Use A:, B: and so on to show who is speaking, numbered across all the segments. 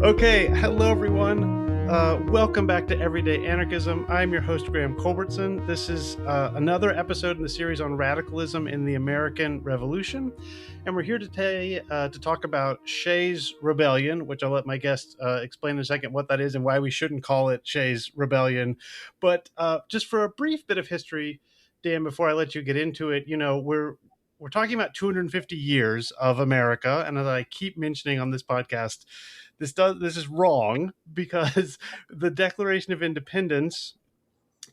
A: Okay, hello everyone. Welcome back to Everyday Anarchism. I'm your host, Graham Culbertson. This is another episode in the series on radicalism in the American Revolution. And we're here today to talk about Shays Rebellion, which I'll let my guest explain in a second what that is and why we shouldn't call it Shays Rebellion. But just for a brief bit of history, Dan, before I let you get into it, we're talking about 250 years of America. And as I keep mentioning on this podcast, this is wrong because the Declaration of Independence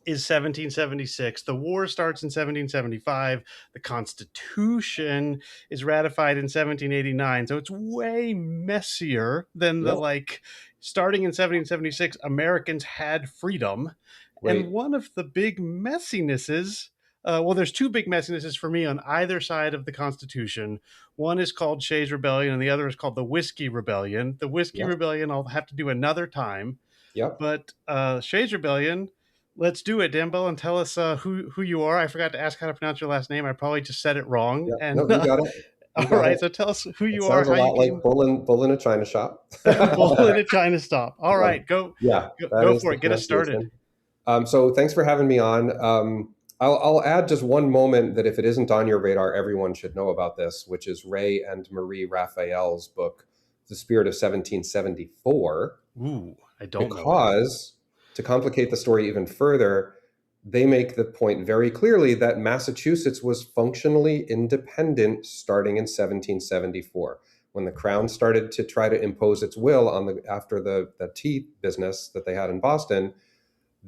A: is 1776. The war starts in 1775. The Constitution is ratified in 1789. So it's way messier than starting in 1776, Americans had freedom.
B: Right.
A: And one of the big messinesses, there's two big messinesses for me on either side of the Constitution. One is called Shays Rebellion, and the other is called the Whiskey Rebellion. The Whiskey Rebellion I'll have to do another time.
B: Yep.
A: But Shays Rebellion, let's do it, Dan Bullen. Tell us who you are. I forgot to ask how to pronounce your last name. I probably just said it wrong.
B: Yep.
A: And
B: No, you got it.
A: all right, so tell us who you are.
B: Sounds a lot like Bullen a China shop.
A: Bullen a China stop. All right, go for it. Get us started.
B: So thanks for having me on. I'll add just one moment that if it isn't on your radar, everyone should know about this, which is Ray and Marie Raphael's book, The Spirit of 1774.
A: Ooh, I don't know.
B: Because to complicate the story even further, they make the point very clearly that Massachusetts was functionally independent starting in 1774, when the Crown started to try to impose its will on after the tea business that they had in Boston.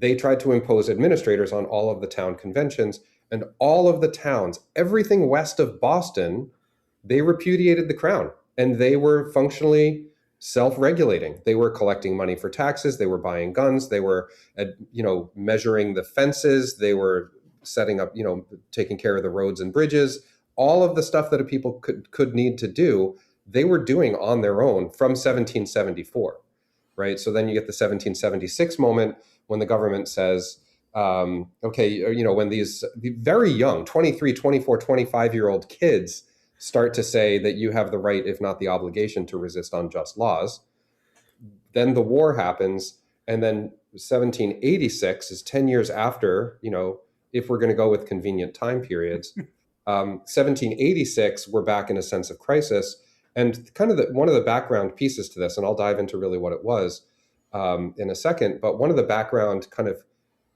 B: They tried to impose administrators on all of the town conventions, and all of the towns, everything west of Boston, they repudiated the Crown, and they were functionally self-regulating. They were collecting money for taxes. They were buying guns. They were, measuring the fences. They were setting up, taking care of the roads and bridges. All of the stuff that a people could need to do, they were doing on their own from 1774, right? So then you get the 1776 moment when the government says, when these very young 23, 24, 25-year-old kids start to say that you have the right, if not the obligation, to resist unjust laws. Then the war happens. And then 1786 is 10 years after, if we're going to go with convenient time periods. 1786, we're back in a sense of crisis. And kind of one of the background pieces to this, and I'll dive into really what it was in a second, but one of the background kind of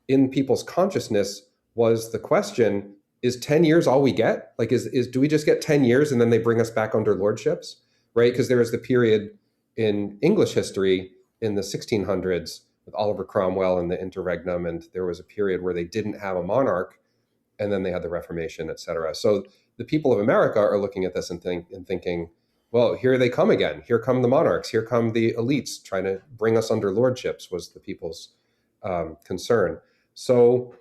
B: in people's consciousness was the question, is 10 years all we get? Like, do we just get 10 years and then they bring us back under lordships, right? Because there was the period in English history in the 1600s with Oliver Cromwell and the interregnum, and there was a period where they didn't have a monarch, and then they had the Reformation, et cetera. So the people of America are looking at this and thinking, well, here they come again. Here come the monarchs. Here come the elites trying to bring us under lordships, was the people's concern. So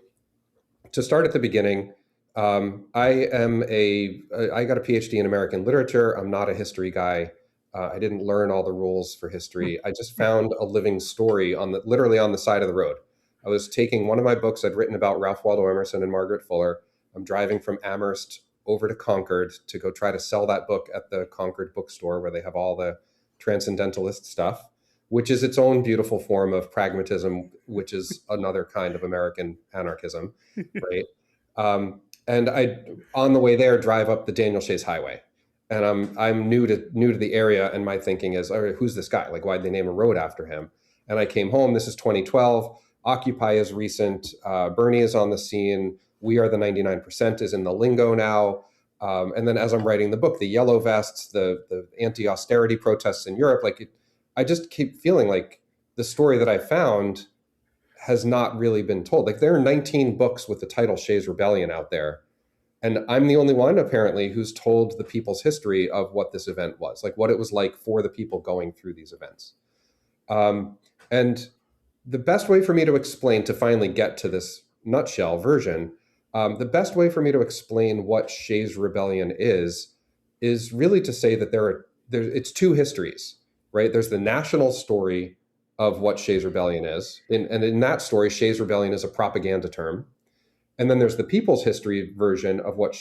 B: to start at the beginning, I got a PhD in American literature. I'm not a history guy. I didn't learn all the rules for history. I just found a living story literally on the side of the road. I was taking one of my books I'd written about Ralph Waldo Emerson and Margaret Fuller. I'm driving from Amherst over to Concord to go try to sell that book at the Concord bookstore, where they have all the transcendentalist stuff, which is its own beautiful form of pragmatism, which is another kind of American anarchism, right? And I, on the way there, drive up the Daniel Shays Highway, and I'm new to the area, and my thinking is, all right, who's this guy? Like, why'd they name a road after him? And I came home. This is 2012. Occupy is recent. Bernie is on the scene. We Are the 99% is in the lingo now. And then as I'm writing the book, the yellow vests, the anti-austerity protests in Europe, I just keep feeling like the story that I found has not really been told. Like, there are 19 books with the title Shays Rebellion out there, and I'm the only one apparently who's told the people's history of what this event was, like what it was like for the people going through these events. And the best way for me to explain, to finally get to this nutshell version, the best way for me to explain what Shays Rebellion is really to say that it's two histories, right? There's the national story of what Shays Rebellion is. And in that story, Shays Rebellion is a propaganda term. And then there's the people's history version of what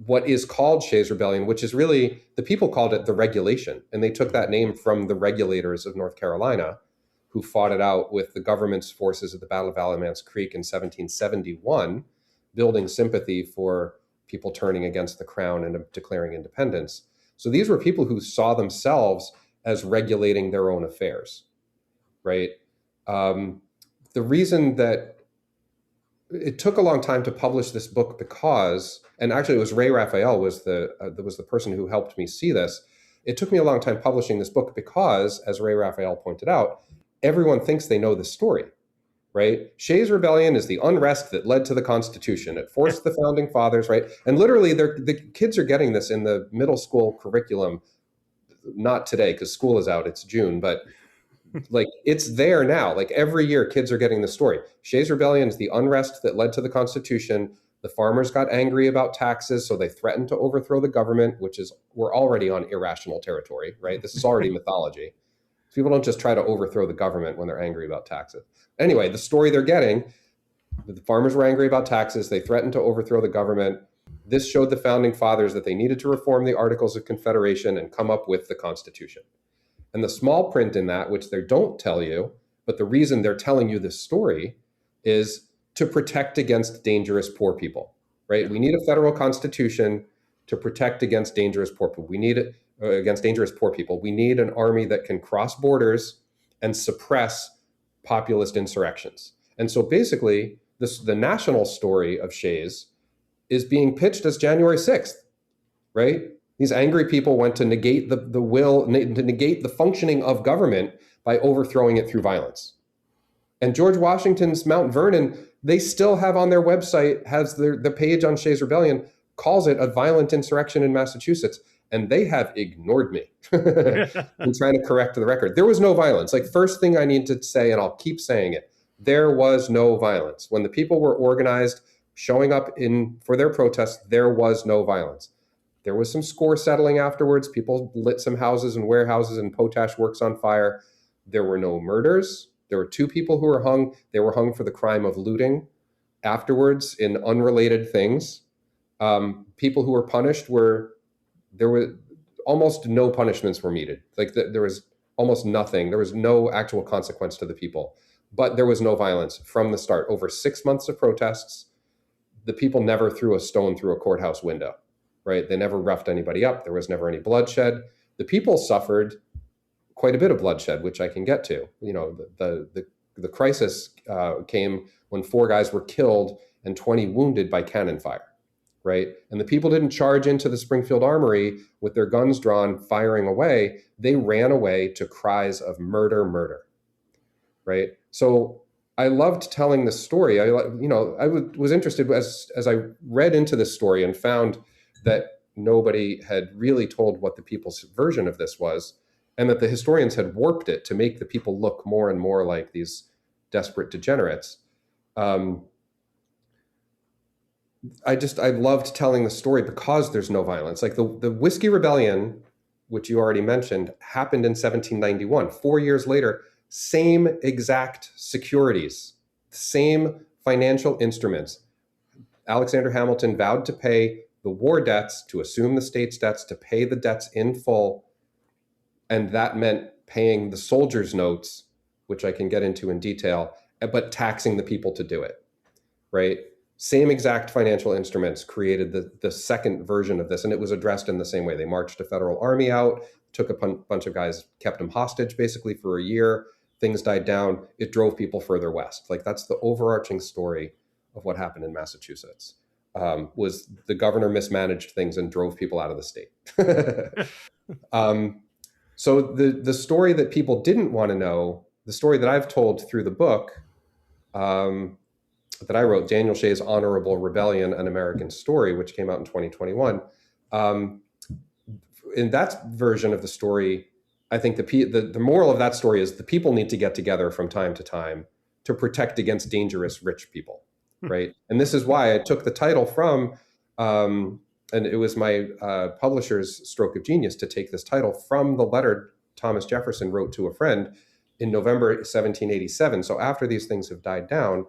B: what is called Shays Rebellion, which is really, the people called it the Regulation. And they took that name from the regulators of North Carolina, who fought it out with the government's forces at the Battle of Alamance Creek in 1771, building sympathy for people turning against the crown and declaring independence. So these were people who saw themselves as regulating their own affairs, right? The reason that it took a long time to publish this book because, and actually it was Ray Raphael was the person who helped me see this. It took me a long time publishing this book because, as Ray Raphael pointed out, everyone thinks they know the story, right? Shays Rebellion is the unrest that led to the Constitution. It forced the founding fathers, right? And literally, the kids are getting this in the middle school curriculum. Not today because school is out. It's June, but like it's there now. Like every year, kids are getting the story. Shays Rebellion is the unrest that led to the Constitution. The farmers got angry about taxes, so they threatened to overthrow the government, which is, we're already on irrational territory, right? This is already mythology. People don't just try to overthrow the government when they're angry about taxes. Anyway, the story they're getting, the farmers were angry about taxes. They threatened to overthrow the government. This showed the founding fathers that they needed to reform the Articles of Confederation and come up with the Constitution. And the small print in that, which they don't tell you, but the reason they're telling you this story is to protect against dangerous poor people, right? We need a federal constitution to protect against dangerous poor people. We need it against dangerous poor people. We need an army that can cross borders and suppress populist insurrections. And so basically, the national story of Shays is being pitched as January 6th, right? These angry people went to negate the will, to negate the functioning of government by overthrowing it through violence. And George Washington's Mount Vernon, they still have on their website, has the page on Shays Rebellion, calls it a violent insurrection in Massachusetts. And they have ignored me in trying to correct the record. There was no violence. Like, first thing I need to say, and I'll keep saying it, there was no violence. When the people were organized, showing up for their protests, there was no violence. There was some score settling afterwards. People lit some houses and warehouses and potash works on fire. There were no murders. There were 2 people who were hung. They were hung for the crime of looting afterwards in unrelated things. People who were punished there were almost no punishments were meted. Like there was almost nothing. There was no actual consequence to the people, but there was no violence from the start. Over 6 months of protests, the people never threw a stone through a courthouse window, right? They never roughed anybody up. There was never any bloodshed. The people suffered quite a bit of bloodshed, which I can get to. You know, the crisis came when 4 guys were killed and 20 wounded by cannon fire. Right? And the people didn't charge into the Springfield Armory with their guns drawn, firing away. They ran away to cries of murder, murder. Right? So I loved telling this story. I was interested as I read into this story and found that nobody had really told what the people's version of this was, and that the historians had warped it to make the people look more and more like these desperate degenerates. I loved telling the story because there's no violence. Like the Whiskey Rebellion, which you already mentioned, happened in 1791. 4 years later, same exact securities, same financial instruments. Alexander Hamilton vowed to pay the war debts, to assume the state's debts, to pay the debts in full. And that meant paying the soldiers' notes, which I can get into in detail, but taxing the people to do it, right? Same exact financial instruments created the second version of this, and it was addressed in the same way. They marched a federal army out, took a bunch of guys, kept them hostage basically for a year. Things died down. It drove people further west. Like, that's the overarching story of what happened in Massachusetts. Was the governor mismanaged things and drove people out of the state. So the story that people didn't want to know, the story that I've told through the book, that I wrote, Daniel Shay's Honorable Rebellion, An American Story, which came out in 2021. In that version of the story, I think the moral of that story is the people need to get together from time to time to protect against dangerous rich people, right? And this is why I took the title from, and it was my publisher's stroke of genius to take this title from the letter Thomas Jefferson wrote to a friend in November 1787. So after these things have died down,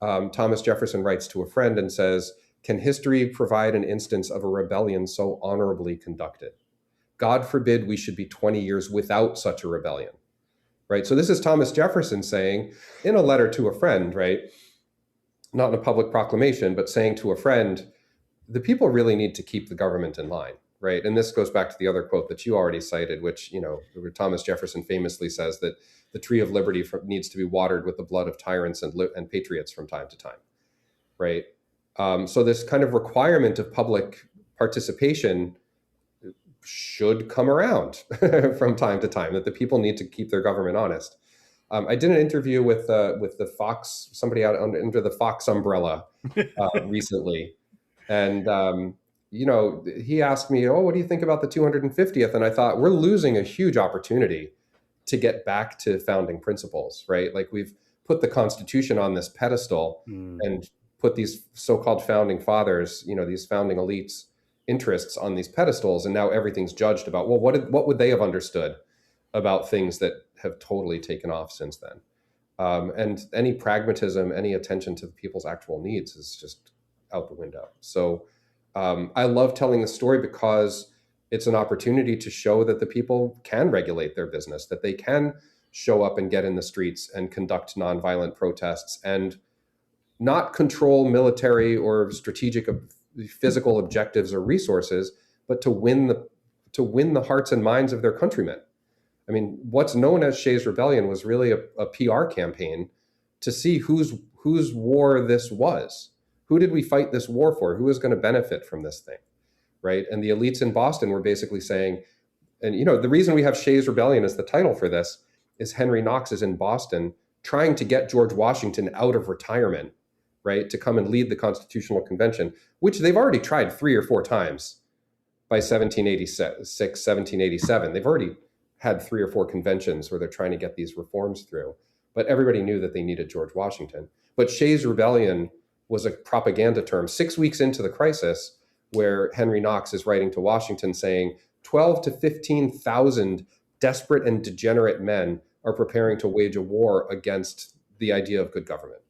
B: Thomas Jefferson writes to a friend and says, Can history provide an instance of a rebellion so honorably conducted? God forbid we should be 20 years without such a rebellion, right? So this is Thomas Jefferson saying in a letter to a friend, right? Not in a public proclamation, but saying to a friend, the people really need to keep the government in line, right? And this goes back to the other quote that you already cited, which, where Thomas Jefferson famously says that the tree of liberty needs to be watered with the blood of tyrants and patriots from time to time, right? So this kind of requirement of public participation should come around from time to time, that the people need to keep their government honest. I did an interview with the Fox, somebody out under the Fox umbrella recently. And, he asked me, oh, what do you think about the 250th? And I thought, we're losing a huge opportunity to get back to founding principles, right? Like, we've put the Constitution on this pedestal and put these so-called founding fathers, these founding elites' interests on these pedestals. And now everything's judged about, well, what would they have understood about things that have totally taken off since then? And any pragmatism, any attention to the people's actual needs is just out the window. So I love telling the story because it's an opportunity to show that the people can regulate their business, that they can show up and get in the streets and conduct nonviolent protests and not control military or strategic physical objectives or resources, but to win the hearts and minds of their countrymen. I mean, what's known as Shays Rebellion was really a PR campaign to see whose war this was. Who did we fight this war for? Who is going to benefit from this thing, right? And the elites in Boston were basically saying, and the reason we have Shays Rebellion as the title for this is Henry Knox is in Boston trying to get George Washington out of retirement, right, to come and lead the Constitutional Convention, which they've already tried 3 or 4 times by 1786, 1787. They've already had 3 or 4 conventions where they're trying to get these reforms through. But everybody knew that they needed George Washington. But Shays Rebellion was a propaganda term 6 weeks into the crisis, where Henry Knox is writing to Washington saying 12 to 15,000 desperate and degenerate men are preparing to wage a war against the idea of good government,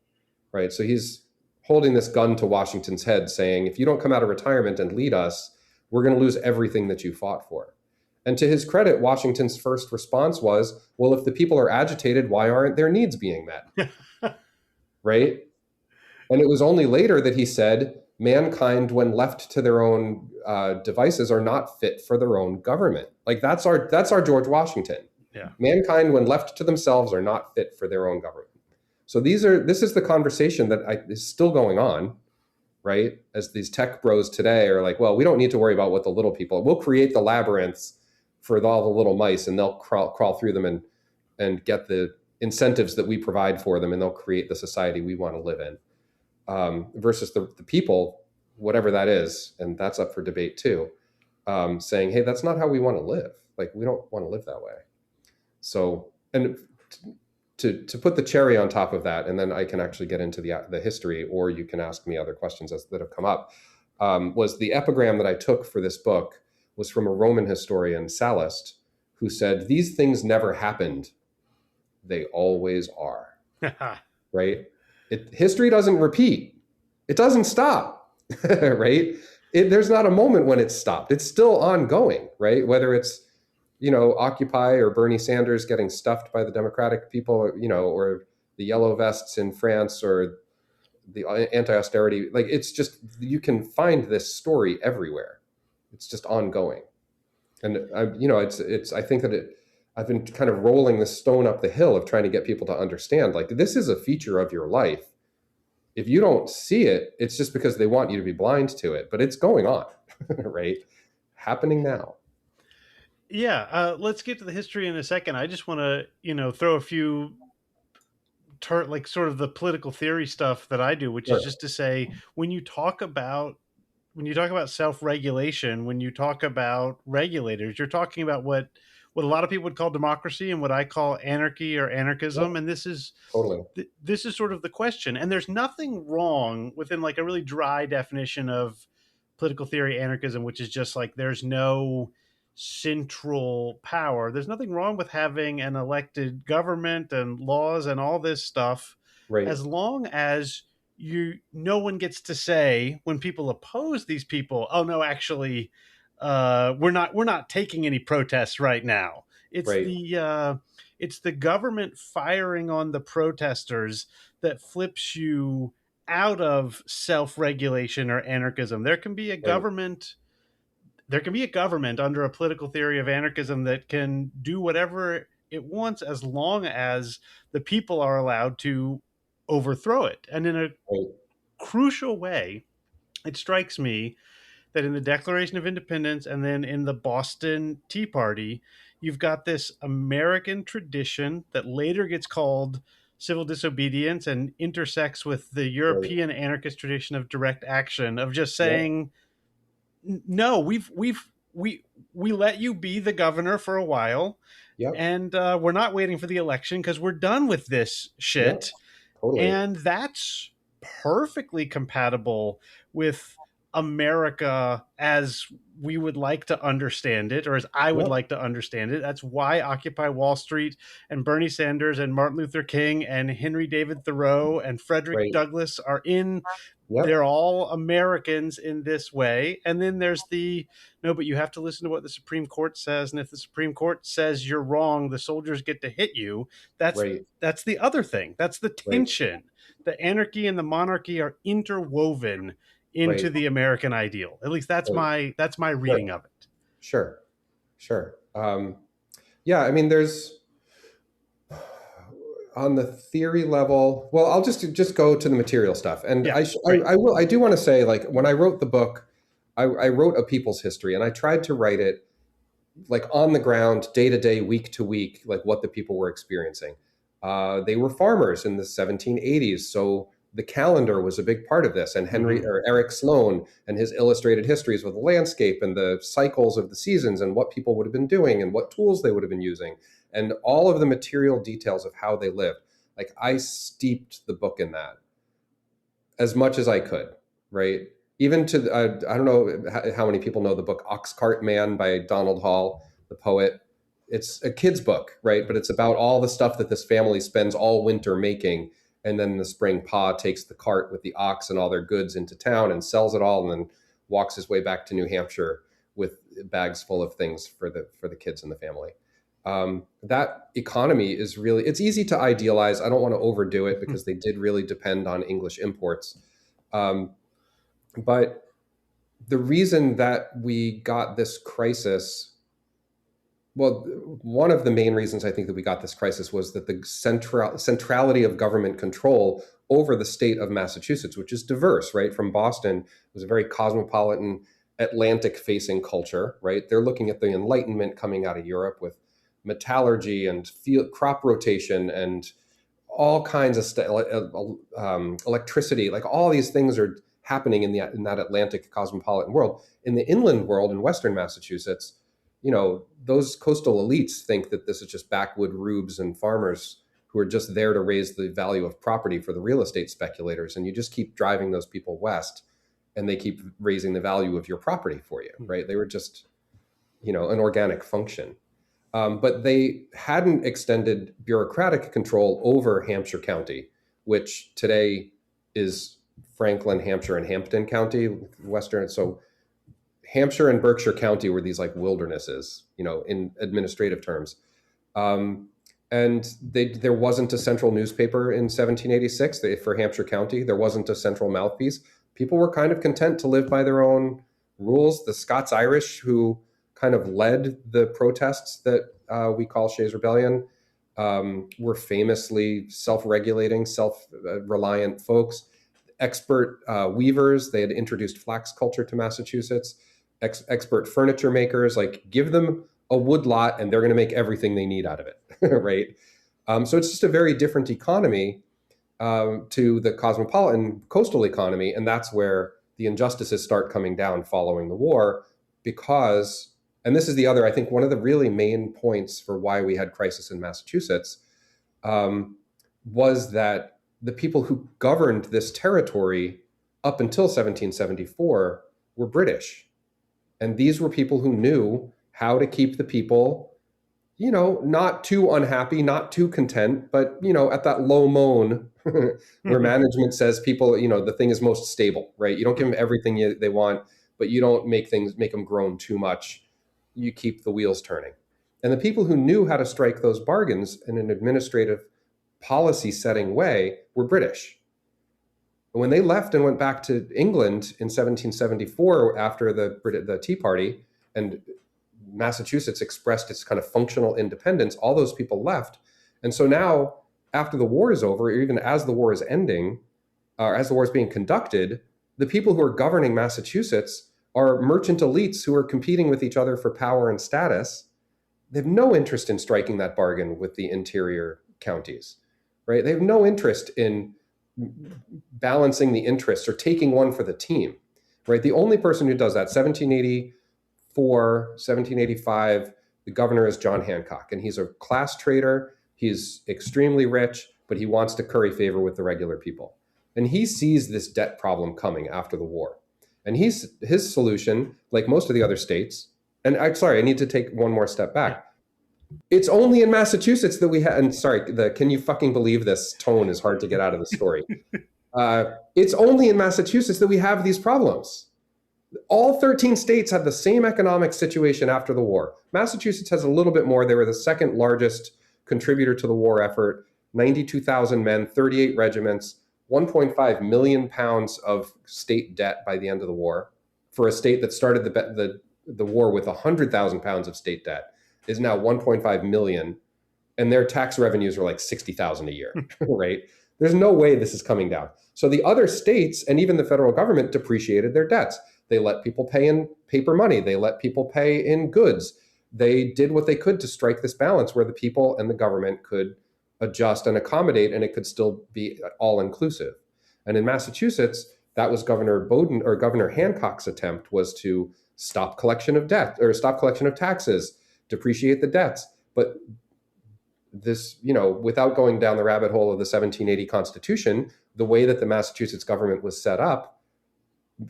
B: right? So he's holding this gun to Washington's head saying, if you don't come out of retirement and lead us, we're going to lose everything that you fought for. And to his credit, Washington's first response was, well, if the people are agitated, why aren't their needs being met? Right? And it was only later that he said, mankind, when left to their own devices, are not fit for their own government. Like, that's our George Washington.
A: Yeah.
B: Mankind, when left to themselves, are not fit for their own government. So this is the conversation that is still going on, right? As these tech bros today are like, well, we don't need to worry about what the little people, we'll create the labyrinths for all the little mice, and they'll crawl through them and get the incentives that we provide for them, and they'll create the society we want to live in. Versus the people, whatever that is, and that's up for debate too, saying, hey, that's not how we want to live. Like, we don't want to live that way. So, and to put the cherry on top of that, and then I can actually get into the history, or you can ask me other questions that have come up, was the epigram that I took for this book was from a Roman historian, Sallust, who said, these things never happened. They always are. Right? History doesn't repeat. It doesn't stop, right? There's not a moment when it's stopped. It's still ongoing, right? Whether it's, Occupy or Bernie Sanders getting stuffed by the Democratic people, or the yellow vests in France or the anti-austerity, like, it's just, you can find this story everywhere. It's just ongoing. And I think that I've been kind of rolling the stone up the hill of trying to get people to understand, like, this is a feature of your life. If you don't see it, it's just because they want you to be blind to it, but it's going on, right? Happening now.
A: Yeah. Let's get to the history in a second. I just want to, throw a few like sort of the political theory stuff that I do, which is just to say, when you talk about self-regulation, when you talk about regulators, you're talking about what a lot of people would call democracy and what I call anarchy or anarchism. And this is
B: totally,
A: this is sort of the question. And there's nothing wrong within, like, a really dry definition of political theory anarchism, which is just like, there's no central power. There's nothing wrong with having an elected government and laws and all this stuff,
B: right,
A: as long as no one gets to say when people oppose these people, oh no, actually, we're not taking any protests right now. It's
B: Right.
A: the government firing on the protesters that flips you out of self-regulation or anarchism.
B: Right.
A: There can be a government under a political theory of anarchism that can do whatever it wants as long as the people are allowed to overthrow it. And in a
B: Right.
A: crucial way, it strikes me that in the Declaration of Independence and then in the Boston Tea Party, you've got this American tradition that later gets called civil disobedience and intersects with the
B: Right.
A: European anarchist tradition of direct action, of just
B: Yep.
A: saying, no, we we let you be the governor for a while,
B: Yep.
A: and we're not waiting for the election because we're done with this
B: Yep.
A: shit.
B: Totally.
A: And that's perfectly compatible with America as we would like to understand it, or as I would
B: Yep.
A: like to understand it. That's why Occupy Wall Street and Bernie Sanders and Martin Luther King and Henry David Thoreau and Frederick
B: Right.
A: Douglass are in. They're
B: Yep.
A: all Americans in this way. And then there's the no, but you have to listen to what the Supreme Court says. And if the Supreme Court says you're wrong, the soldiers get to hit you. That's
B: Right.
A: that's the other thing. That's the
B: Right.
A: tension. The anarchy and the monarchy are interwoven into
B: Right.
A: the American ideal. At least
B: Right.
A: that's my
B: Sure.
A: reading of it.
B: Sure. Sure. Yeah. I mean, there's on the theory level. Well, I'll just go to the material stuff, and
A: Yeah, great.
B: I do want to say, like, when I wrote the book, I wrote a people's history, and I tried to write it like on the ground, day to day, week to week, like what the people were experiencing. They were farmers in the 1780s, so the calendar was a big part of this. And
A: Mm-hmm.
B: Eric Sloan and his illustrated histories with the landscape and the cycles of the seasons and what people would have been doing and what tools they would have been using and all of the material details of how they lived. Like, I steeped the book in that as much as I could, right? Even to, I don't know how many people know the book Oxcart Man by Donald Hall, the poet. It's a kid's book, right? But it's about all the stuff that this family spends all winter making. And then in the spring, Pa takes the cart with the ox and all their goods into town and sells it all, and then walks his way back to New Hampshire with bags full of things for the kids and the family. That economy is really, it's easy to idealize. I don't want to overdo it because they did really depend on English imports. Um, but the reason that we got this crisis, well, one of the main reasons I think that we got this crisis was that the centrality of government control over the state of Massachusetts, which is diverse, right? From Boston, it was a very cosmopolitan, Atlantic facing culture, right? They're looking at the Enlightenment coming out of Europe with metallurgy and field crop rotation and all kinds of electricity. Like, all these things are happening in that Atlantic cosmopolitan world. In the inland world in Western Massachusetts, those coastal elites think that this is just backwood rubes and farmers who are just there to raise the value of property for the real estate speculators. And you just keep driving those people west and they keep raising the value of your property for you, right? They were just, an organic function. But they hadn't extended bureaucratic control over Hampshire County, which today is Franklin, Hampshire, and Hampden County, Western. So Hampshire and Berkshire County were these like wildernesses, in administrative terms. And there wasn't a central newspaper in 1786 for Hampshire County. There wasn't a central mouthpiece. People were kind of content to live by their own rules. The Scots-Irish, who kind of led the protests that we call Shays Rebellion, were famously self-regulating, self-reliant folks. Expert weavers, they had introduced flax culture to Massachusetts. Expert furniture makers, like, give them a wood lot and they're going to make everything they need out of it, right? So it's just a very different economy to the cosmopolitan coastal economy, and that's where the injustices start coming down following the war, because, and this is the other, I think, one of the really main points for why we had crisis in Massachusetts, was that the people who governed this territory up until 1774 were British. And these were people who knew how to keep the people not too unhappy, not too content, but, at that low moan where management says people, the thing is most stable, right? You don't give them everything they want, but you don't make them groan too much. You keep the wheels turning. And the people who knew how to strike those bargains in an administrative policy setting way were British. And when they left and went back to England in 1774 after the Tea Party, and Massachusetts expressed its kind of functional independence, all those people left. And so now, after the war is over, or even as the war is ending, or as the war is being conducted, the people who are governing Massachusetts are merchant elites who are competing with each other for power and status. They have no interest in striking that bargain with the interior counties, right? They have no interest in balancing the interests or taking one for the team, right? The only person who does that, 1785, the governor is John Hancock, and he's a class trader. He's extremely rich, but he wants to curry favor with the regular people. And he sees this debt problem coming after the war. And his solution, like most of the other states, and I need to take one more step back. It's only in Massachusetts that we have, and can you fucking believe this tone is hard to get out of the story. It's only in Massachusetts that we have these problems. All 13 states had the same economic situation after the war. Massachusetts has a little bit more. They were the second largest contributor to the war effort, 92,000 men, 38 regiments, 1.5 million pounds of state debt by the end of the war. For a state that started the war with 100,000 pounds of state debt, is now 1.5 million, and their tax revenues are like 60,000 a year, right? There's no way this is coming down. So the other states and even the federal government depreciated their debts. They let people pay in paper money. They let people pay in goods. They did what they could to strike this balance where the people and the government could adjust and accommodate, and it could still be all inclusive. And in Massachusetts, that was Governor Hancock's attempt, was to stop collection of debt or stop collection of taxes, depreciate the debts. But this, without going down the rabbit hole of the 1780 Constitution, the way that the Massachusetts government was set up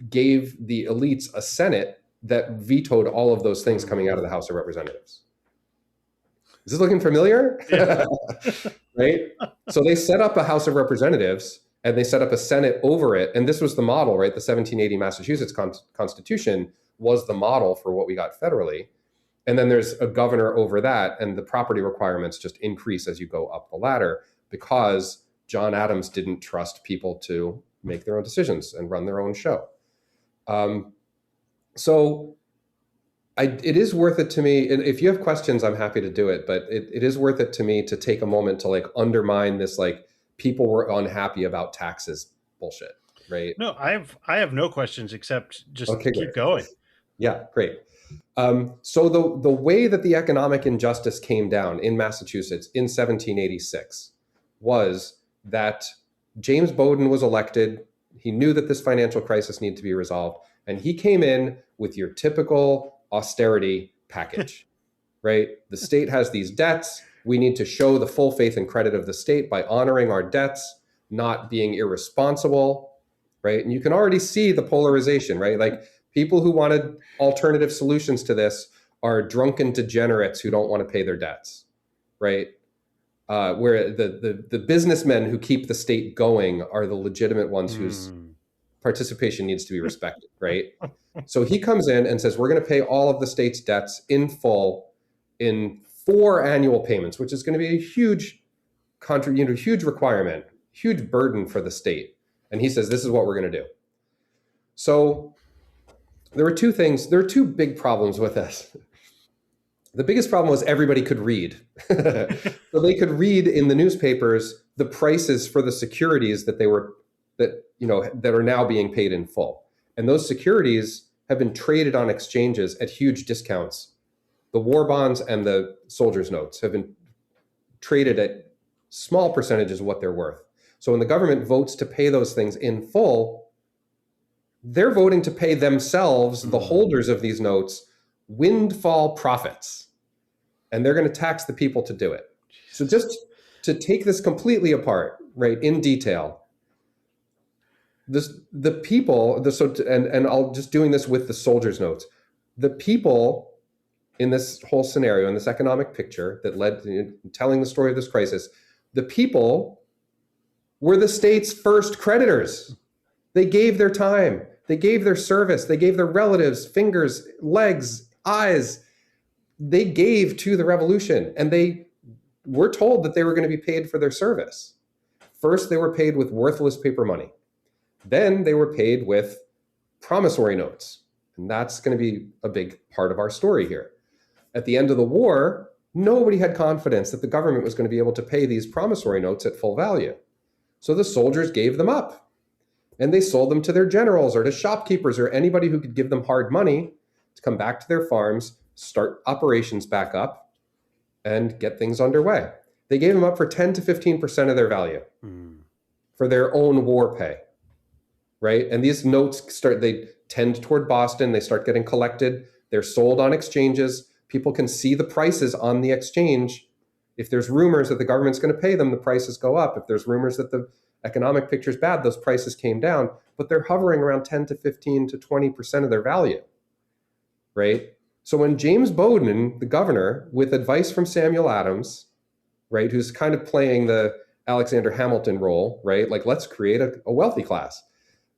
B: gave the elites a Senate that vetoed all of those things coming out of the House of Representatives. Is this looking familiar? Yeah. Right? So they set up a House of Representatives and they set up a Senate over it. And this was the model, right? The 1780 Massachusetts Constitution was the model for what we got federally. And then there's a governor over that, and the property requirements just increase as you go up the ladder because John Adams didn't trust people to make their own decisions and run their own show. So it is worth it to me. And if you have questions, I'm happy to do it, but it is worth it to me to take a moment to undermine this, people were unhappy about taxes bullshit, right?
A: No, I have no questions except just keep going.
B: Yeah, great. So the way that the economic injustice came down in Massachusetts in 1786 was that James Bowdoin was elected. He knew that this financial crisis needed to be resolved, and he came in with your typical austerity package, right? The state has these debts. We need to show the full faith and credit of the state by honoring our debts, not being irresponsible, right? And you can already see the polarization, right? People who wanted alternative solutions to this are drunken degenerates who don't want to pay their debts, right? Where the businessmen who keep the state going are the legitimate ones whose participation needs to be respected, right? So he comes in and says, we're going to pay all of the state's debts in full in 4 annual payments, which is going to be a huge huge requirement, huge burden for the state. And he says, this is what we're going to do. So there are two big problems with this. The biggest problem was everybody could read. So they could read in the newspapers the prices for the securities that are now being paid in full. And those securities have been traded on exchanges at huge discounts. The war bonds and the soldiers' notes have been traded at small percentages of what they're worth. So when the government votes to pay those things in full, they're voting to pay themselves, the holders of these notes, windfall profits. And they're going to tax the people to do it. So just to take this completely apart, right, in detail, the people, and I'll just doing this with the soldiers' notes, the people in this whole scenario, in this economic picture that led to telling the story of this crisis, the people were the state's first creditors. They gave their time, they gave their service, they gave their relatives, fingers, legs, eyes. They gave to the revolution, and they were told that they were going to be paid for their service. First, they were paid with worthless paper money. Then they were paid with promissory notes. And that's going to be a big part of our story here. At the end of the war, nobody had confidence that the government was going to be able to pay these promissory notes at full value. So the soldiers gave them up, and they sold them to their generals or to shopkeepers or anybody who could give them hard money to come back to their farms, start operations back up, and get things underway. They gave them up for 10 to 15% of their value for their own war pay, right? And these notes they tend toward Boston. They start getting collected. They're sold on exchanges. People can see the prices on the exchange. If there's rumors that the government's going to pay them, the prices go up. If there's rumors that the economic picture is bad, those prices came down. But they're hovering around 10 to 15 to 20% of their value, right? So when James Bowdoin, the governor, with advice from Samuel Adams, right, who's kind of playing the Alexander Hamilton role, right, like let's create a wealthy class.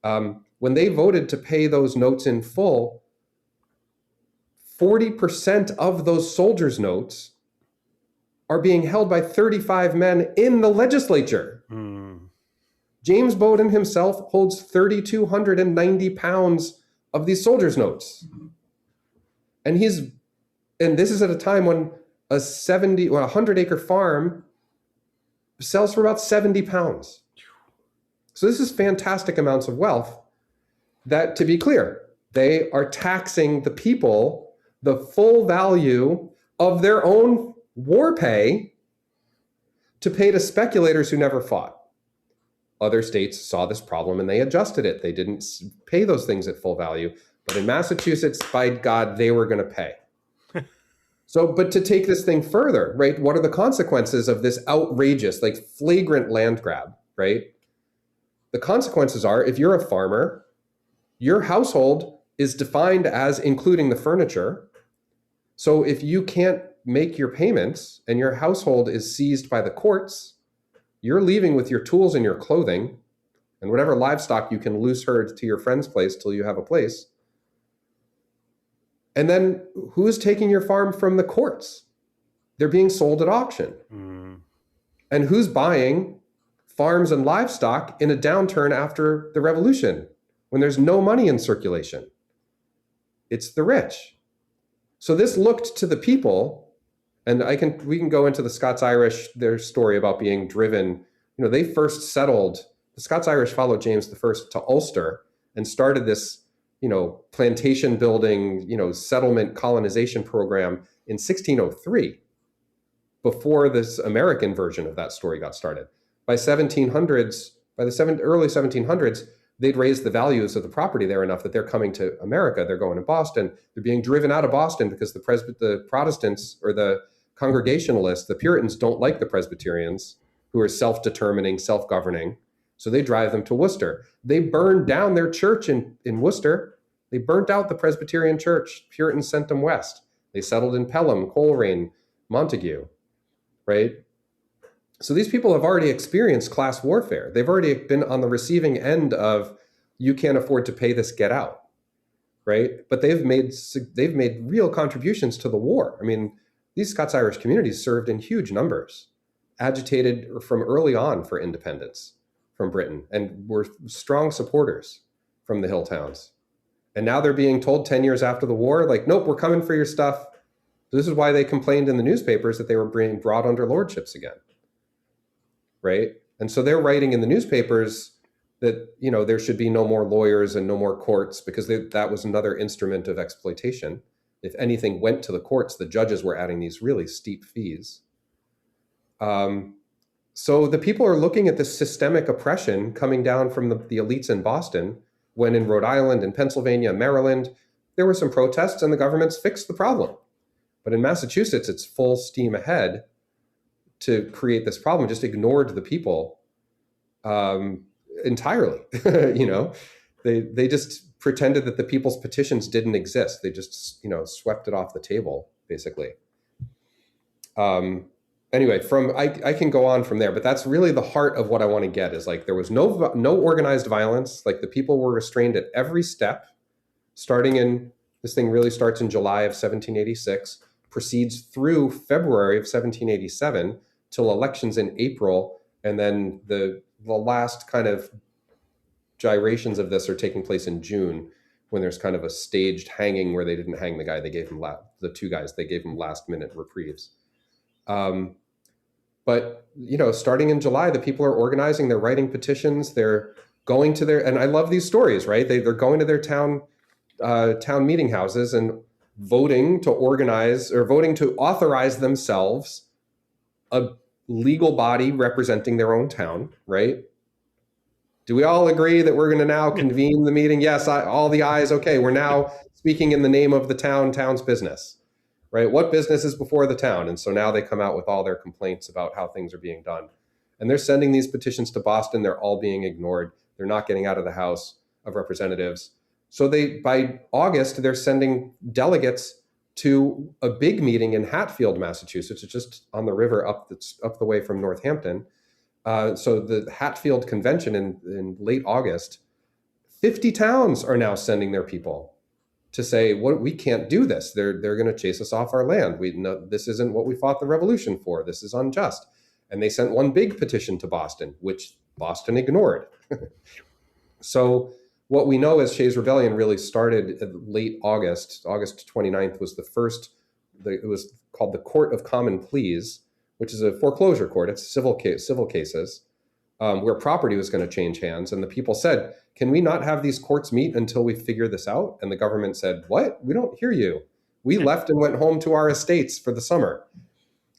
B: When they voted to pay those notes in full, 40% of those soldiers' notes are being held by 35 men in the legislature. James Bowdoin himself holds 3,290 pounds of these soldiers' notes. And this is at a time when a 100-acre farm sells for about 70 pounds. So this is fantastic amounts of wealth that, to be clear, they are taxing the people the full value of their own war pay to pay to speculators who never fought. Other states saw this problem and they adjusted it. They didn't pay those things at full value. But in Massachusetts, by God, they were going to pay. So, but to take this thing further, right? What are the consequences of this outrageous, like flagrant land grab, right? The consequences are, if you're a farmer, your household is defined as including the furniture. So if you can't make your payments and your household is seized by the courts, you're leaving with your tools and your clothing and whatever livestock you can loose herd to your friend's place till you have a place. And then who's taking your farm from the courts? They're being sold at auction. And who's buying farms and livestock in a downturn after the revolution when there's no money in circulation? It's the rich. So this looked to the people, and we can go into the Scots-Irish, their story about being driven. They first settled, the Scots-Irish followed James I to Ulster and started this plantation building, settlement colonization program in 1603, before this American version of that story got started. By the early 1700s, they'd raised the values of the property there enough that they're coming to America. They're going to Boston. They're being driven out of Boston because the Protestants or the Congregationalists, the Puritans, don't like the Presbyterians, who are self-determining, self-governing. So they drive them to Worcester. They burned down their church in Worcester. They burnt out the Presbyterian church. Puritans sent them west. They settled in Pelham, Coleraine, Montague, right? So these people have already experienced class warfare. They've already been on the receiving end of, you can't afford to pay this, get out, right? But they've made real contributions to the war. I mean, these Scots-Irish communities served in huge numbers, agitated from early on for independence from Britain, and were strong supporters from the hill towns. And now they're being told 10 years after the war, like, nope, we're coming for your stuff. This is why they complained in the newspapers that they were being brought under lordships again, right? And so they're writing in the newspapers that, there should be no more lawyers and no more courts, because that was another instrument of exploitation. If anything went to the courts, the judges were adding these really steep fees. So the people are looking at this systemic oppression coming down from the elites in Boston, when in Rhode Island and Pennsylvania, Maryland, there were some protests and the governments fixed the problem. But in Massachusetts, it's full steam ahead to create this problem, just ignored the people entirely. They just pretended that the people's petitions didn't exist. They just, swept it off the table basically. Anyway, I can go on from there, but that's really the heart of what I want to get is like there was no organized violence. Like the people were restrained at every step, starting in this thing really starts in July of 1786, proceeds through February of 1787 till elections in April, and then the last kind of gyrations of this are taking place in June, when there's kind of a staged hanging where they didn't hang the guy they gave him the two guys they gave him last minute reprieves. But starting in July, the people are organizing, they're writing petitions, they're going to their, and I love these stories, right? They're going to their town meeting houses and voting to organize or voting to authorize themselves a legal body representing their own town, right? Do we all agree that we're going to now convene the meeting? Yes, all the ayes. Okay, we're now speaking in the name of the town's business, right? What business is before the town? And so now they come out with all their complaints about how things are being done. And they're sending these petitions to Boston. They're all being ignored. They're not getting out of the House of Representatives. So by August, they're sending delegates to a big meeting in Hatfield, Massachusetts. It's just on the river up the way from Northampton. So the Hatfield Convention in late August, 50 towns are now sending their people to say, we can't do this. They're going to chase us off our land. This isn't what we fought the revolution for. This is unjust. And they sent one big petition to Boston, which Boston ignored. So what we know is Shays Rebellion really started late August. August 29th was the first, it was called the Court of Common Pleas, which is a foreclosure court. It's civil cases where property was going to change hands. And the people said, can we not have these courts meet until we figure this out? And the government said, what? We don't hear you. We left and went home to our estates for the summer.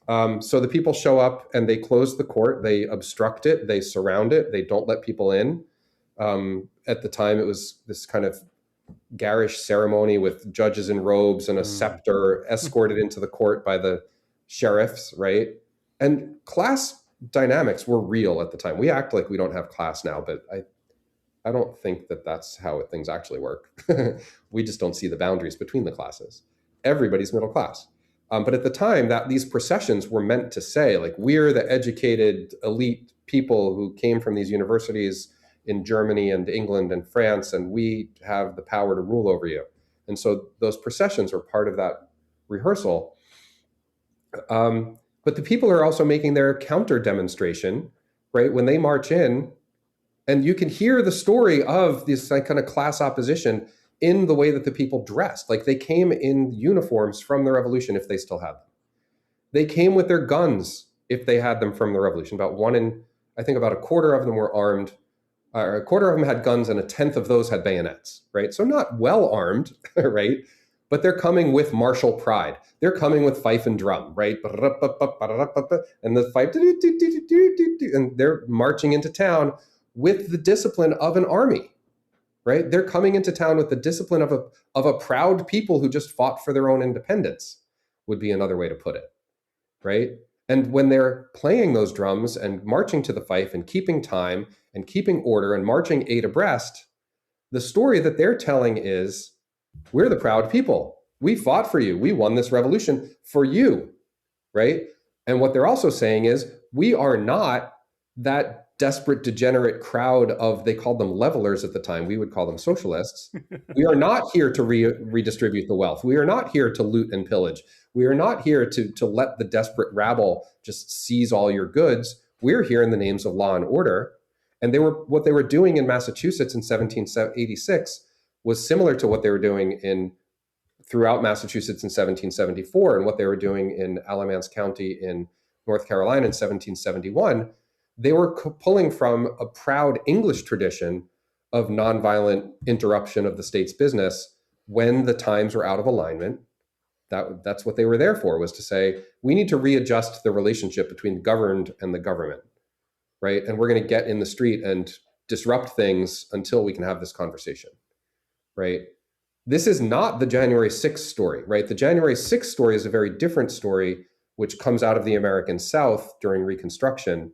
B: So the people show up and they close the court. They obstruct it. They surround it. They don't let people in. At the time, it was this kind of garish ceremony with judges in robes and a scepter escorted into the court by the sheriffs, right? And class dynamics were real at the time. We act like we don't have class now, but I don't think that that's how things actually work. We just don't see the boundaries between the classes. Everybody's middle class. But at the time, that these processions were meant to say, like, we're the educated elite people who came from these universities in Germany and England and France, and we have the power to rule over you. And so those processions were part of that rehearsal. But the people are also making their counter demonstration, right? When they march in, and you can hear the story of this kind of class opposition in the way that the people dressed. Like they came in uniforms from the revolution if they still had them. They came with their guns if they had them from the revolution. I think about a quarter of them were armed. A quarter of them had guns and a tenth of those had bayonets, right? So not well armed, right? But they're coming with martial pride. They're coming with fife and drum, right? And the fife, and they're marching into town with the discipline of an army, right? They're coming into town with the discipline of a proud people who just fought for their own independence, would be another way to put it, right? And when they're playing those drums and marching to the fife and keeping time and keeping order and marching 8 abreast, the story that they're telling is, we're the proud people. We fought for you. We won this revolution for you, right? And what they're also saying is, we are not that desperate, degenerate crowd of, they called them levelers at the time. We would call them socialists. We are not here to redistribute the wealth. We are not here to loot and pillage. We are not here to let the desperate rabble just seize all your goods. We're here in the names of law and order. And what they were doing in Massachusetts in 1786 was similar to what they were doing throughout Massachusetts in 1774 and what they were doing in Alamance County in North Carolina in 1771. They were pulling from a proud English tradition of nonviolent interruption of the state's business when the times were out of alignment. That's what they were there for, was to say, we need to readjust the relationship between the governed and the government, right? And we're going to get in the street and disrupt things until we can have this conversation, right? This is not the January 6th story, right? The January 6th story is a very different story, which comes out of the American South during Reconstruction,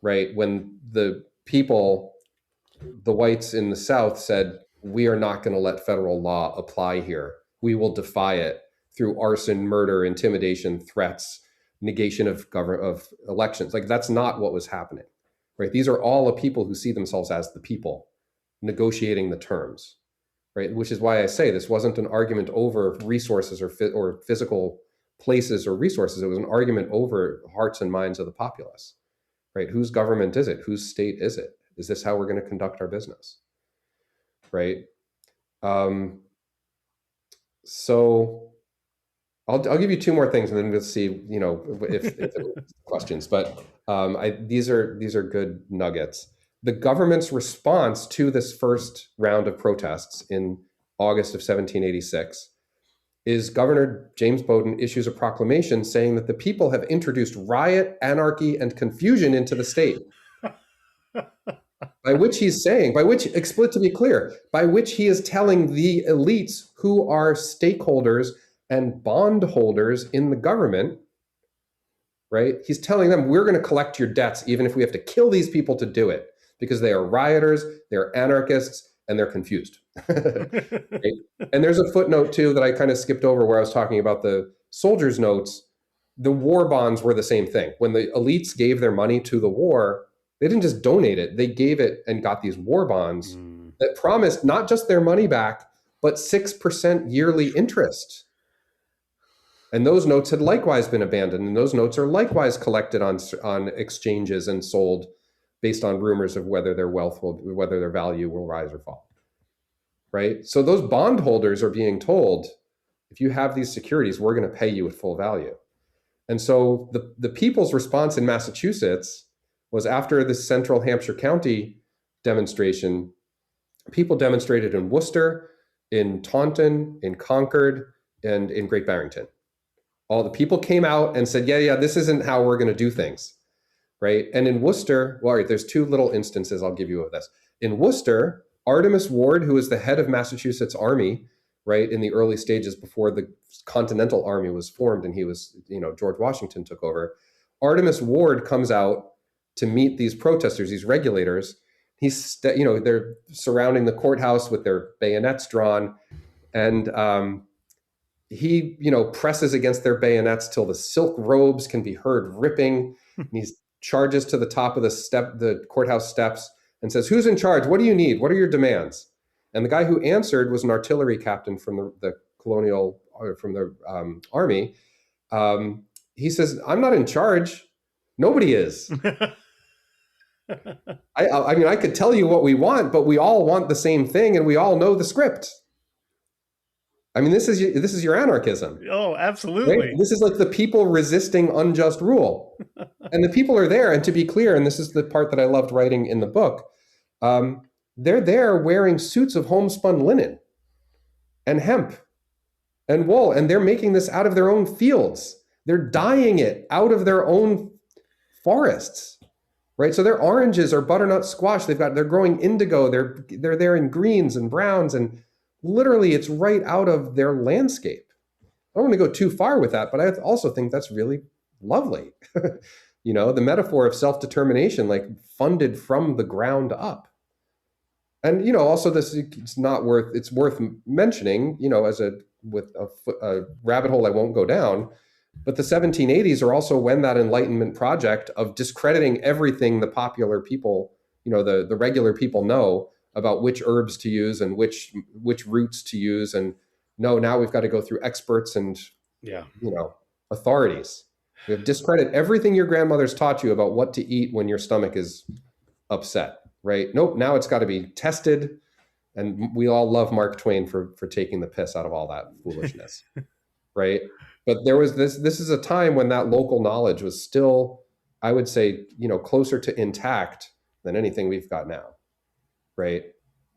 B: right? When the people, the whites in the South, said, we are not going to let federal law apply here. We will defy it. through arson, murder, intimidation, threats, negation of elections. Like, that's not what was happening, right? These are all the people who see themselves as the people negotiating the terms, right? Which is why I say this wasn't an argument over resources or physical places or resources. It was an argument over hearts and minds of the populace, right? Whose government is it? Whose state is it? Is this how we're going to conduct our business, right? So I'll give you two more things, and then we'll see, if there are questions. But these are good nuggets. The government's response to this first round of protests in August of 1786 is Governor James Bowdoin issues a proclamation saying that the people have introduced riot, anarchy, and confusion into the state. By which he is telling the elites who are stakeholders and bondholders in the government, right? He's telling them, we're going to collect your debts, even if we have to kill these people to do it, because they are rioters, they're anarchists, and they're confused. Right? And there's a footnote too that I kind of skipped over where I was talking about the soldiers' notes. The war bonds were the same thing. When the elites gave their money to the war, they didn't just donate it, they gave it and got these war bonds that promised not just their money back, but 6% yearly interest. And those notes had likewise been abandoned, and those notes are likewise collected on exchanges and sold based on rumors of whether their value will rise or fall, right? So those bondholders are being told, if you have these securities, we're going to pay you at full value. And so the people's response in Massachusetts was, after the Central Hampshire County demonstration, people demonstrated in Worcester, in Taunton, in Concord, and in Great Barrington. All the people came out and said, yeah, this isn't how we're going to do things, right? And in Worcester, there's two little instances I'll give you of this. In Worcester, Artemus Ward, who was the head of Massachusetts Army, right, in the early stages before the Continental Army was formed and he was, George Washington took over, Artemus Ward comes out to meet these protesters, these regulators. They're surrounding the courthouse with their bayonets drawn, and he, presses against their bayonets till the silk robes can be heard ripping. And he charges to the top of the courthouse steps and says, "Who's in charge? What do you need? What are your demands?" And the guy who answered was an artillery captain from the army. He says, "I'm not in charge. Nobody is." I could tell you what we want, but we all want the same thing, and we all know the script. This is your anarchism.
A: Oh, absolutely.
B: Right? This is like the people resisting unjust rule. And the people are there. And to be clear, and this is the part that I loved writing in the book, they're there wearing suits of homespun linen and hemp and wool, and they're making this out of their own fields. They're dyeing it out of their own forests, right? So their oranges are butternut squash. They're growing indigo. They're there in greens and browns, and literally it's right out of their landscape. I don't want to go too far with that, but I also think that's really lovely. The metaphor of self-determination, like funded from the ground up. And, also it's worth mentioning, with a rabbit hole I won't go down, but the 1780s are also when that Enlightenment project of discrediting everything the popular people, the regular people know about which herbs to use and which roots to use. And no, now we've got to go through experts and, authorities. We have discredit everything your grandmother's taught you about what to eat when your stomach is upset, right? Nope, now it's got to be tested. And we all love Mark Twain for taking the piss out of all that foolishness, right? But there was this is a time when that local knowledge was still, I would say, closer to intact than anything we've got now, right?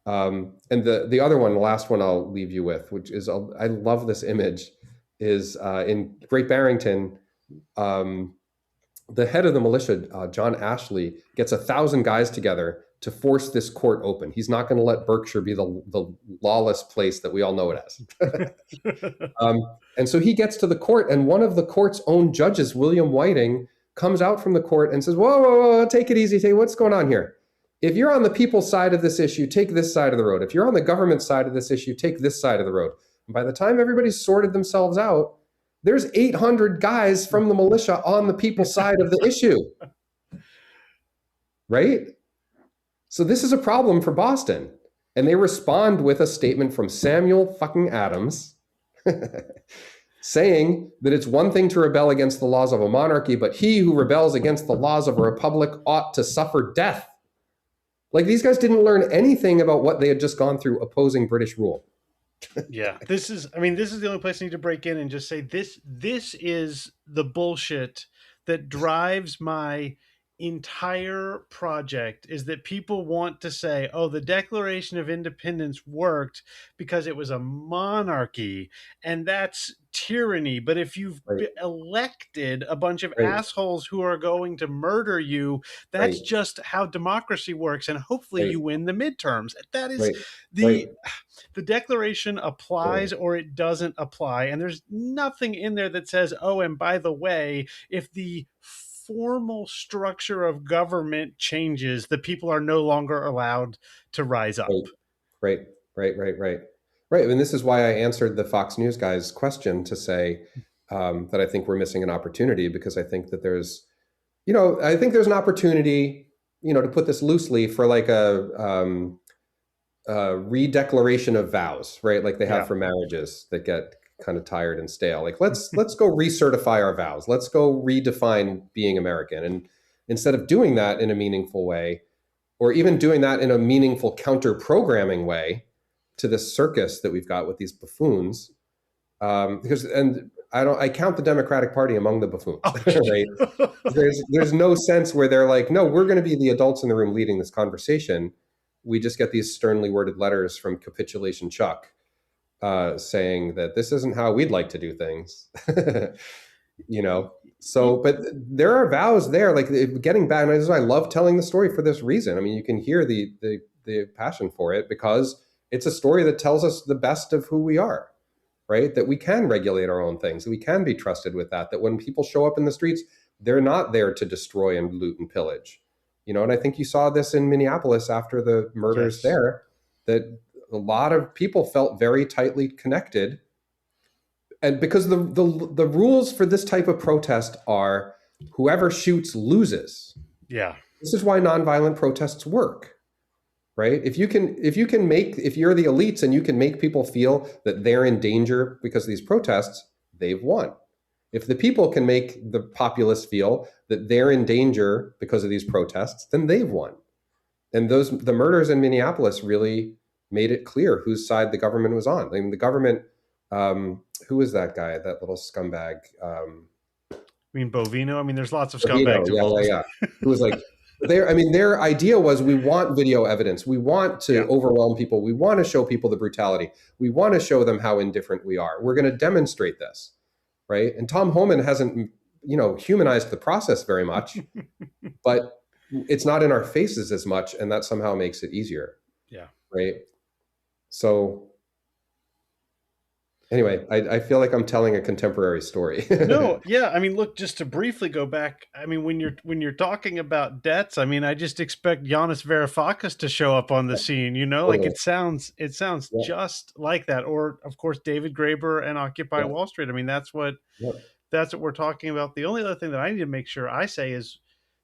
B: And the other one, the last one I'll leave you with, which is, I love this image, is in Great Barrington, the head of the militia, John Ashley, gets 1,000 guys together to force this court open. He's not going to let Berkshire be the lawless place that we all know it as. And so he gets to the court, and one of the court's own judges, William Whiting, comes out from the court and says, whoa, take it easy. What's going on here? If you're on the people's side of this issue, take this side of the road. If you're on the government side of this issue, take this side of the road. And by the time everybody's sorted themselves out, there's 800 guys from the militia on the people's side of the issue, right? So this is a problem for Boston. And they respond with a statement from Samuel fucking Adams saying that it's one thing to rebel against the laws of a monarchy, but he who rebels against the laws of a republic ought to suffer death. Like, these guys didn't learn anything about what they had just gone through opposing British rule.
A: Yeah, this is the only place I need to break in and just say this is the bullshit that drives my entire project, is that people want to say, oh, the Declaration of Independence worked because it was a monarchy, and that's tyranny. But if you've
B: Right,
A: elected a bunch of
B: right,
A: assholes who are going to murder you, that's
B: right,
A: just how democracy works, and hopefully
B: right,
A: you win the midterms. That is
B: right, right.
A: the Declaration applies or it doesn't apply. And there's nothing in there that says, oh, and by the way, if the formal structure of government changes, the people are no longer allowed to rise up.
B: Right, right, right, right, right. And this is why I answered the Fox News guy's question to say that I think we're missing an opportunity, because I think that there's, I think there's an opportunity, to put this loosely, for like a redeclaration of vows, right? Like they have for marriages that get kind of tired and stale. Like let's go recertify our vows. Let's go redefine being American. And instead of doing that in a meaningful way, or even doing that in a meaningful counter-programming way to this circus that we've got with these buffoons, and I count the Democratic Party among the buffoons, right? There's no sense where they're like, no, we're going to be the adults in the room leading this conversation. We just get these sternly worded letters from Capitulation Chuck saying that this isn't how we'd like to do things. So, but there are vows there, like getting back. And I love telling the story for this reason. I mean, you can hear the passion for it because it's a story that tells us the best of who we are, right? That we can regulate our own things, that we can be trusted with that when people show up in the streets, they're not there to destroy and loot and pillage. And I think you saw this in Minneapolis after the murders there, that a lot of people felt very tightly connected. And because the rules for this type of protest are whoever shoots loses.
A: Yeah.
B: This is why nonviolent protests work, right? If you're the elites and you can make people feel that they're in danger because of these protests, they've won. If the people can make the populace feel that they're in danger because of these protests, then they've won. And the murders in Minneapolis really made it clear whose side the government was on. I mean, the government, who was that guy, that little scumbag?
A: I mean, Bovino. I mean, there's lots of scumbags.
B: Yeah. Who was like, their idea was, we want video evidence. We want to overwhelm people. We want to show people the brutality. We want to show them how indifferent we are. We're going to demonstrate this. Right. And Tom Homan hasn't, humanized the process very much, but it's not in our faces as much. And that somehow makes it easier.
A: Yeah.
B: Right. So anyway, I feel like I'm telling a contemporary story.
A: No. Yeah. I mean, look, just to briefly go back. I mean, when you're talking about debts, I mean, I just expect Yanis Varoufakis to show up on the scene,
B: Totally.
A: like it sounds just like that. Or of course, David Graeber and Occupy Wall Street. I mean, that's what we're talking about. The only other thing that I need to make sure I say is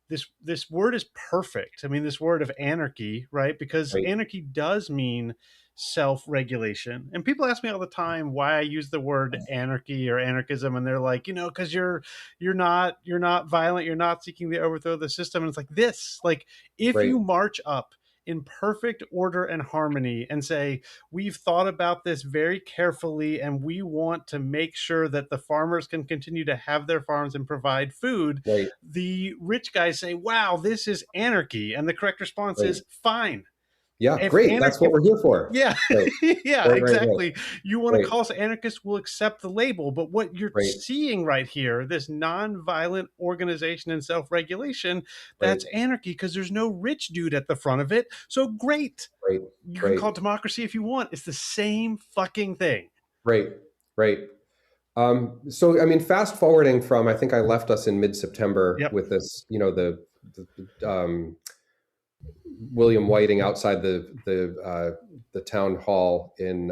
A: this word is perfect. I mean, this word of anarchy, right? Because anarchy does mean self-regulation. And people ask me all the time why I use the word anarchy or anarchism, and they're like, because you're not violent, you're not seeking the overthrow of the system. And it's like this, like if you march up in perfect order and harmony and say, we've thought about this very carefully and we want to make sure that the farmers can continue to have their farms and provide food, the rich guys say, wow, this is anarchy. And the correct response is fine.
B: Yeah, great. That's what we're here for.
A: Yeah, exactly. You want to call us anarchists, we'll accept the label. But what you're seeing right here, this nonviolent organization and self-regulation, that's anarchy, because there's no rich dude at the front of it. So great. You can call it democracy if you want. It's the same fucking thing. Right.
B: So, I mean, fast forwarding from, I think I left us in mid-September with this, the William Whiting outside the town hall in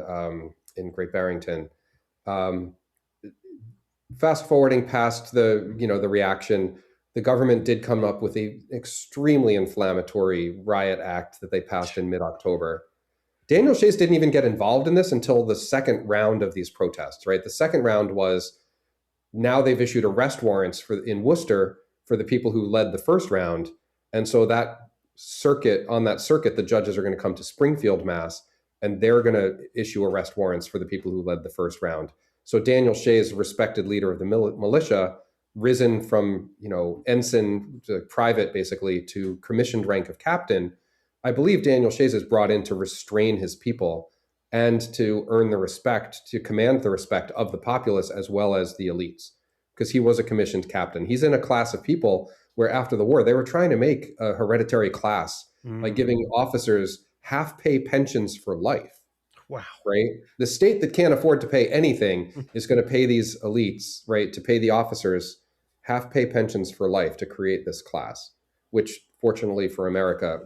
B: Great Barrington. Um, Fast forwarding past the reaction, the government did come up with a extremely inflammatory riot act that they passed in mid-October. Daniel Shays didn't even get involved in this until the second round of these protests, right? The second round was, now they've issued arrest warrants in Worcester for the people who led the first round. And so on that circuit, the judges are going to come to Springfield, Mass, and they're going to issue arrest warrants for the people who led the first round. So Daniel Shays, respected leader of the militia, risen from ensign to private, basically, to commissioned rank of captain. I believe Daniel Shays is brought in to restrain his people and to earn the respect, to command the respect of the populace as well as the elites, because he was a commissioned captain. He's in a class of people where after the war, they were trying to make a hereditary class by giving officers half-pay pensions for life.
A: Wow.
B: Right? The state that can't afford to pay anything is going to pay these elites, right, to pay the officers half-pay pensions for life to create this class, which fortunately for America,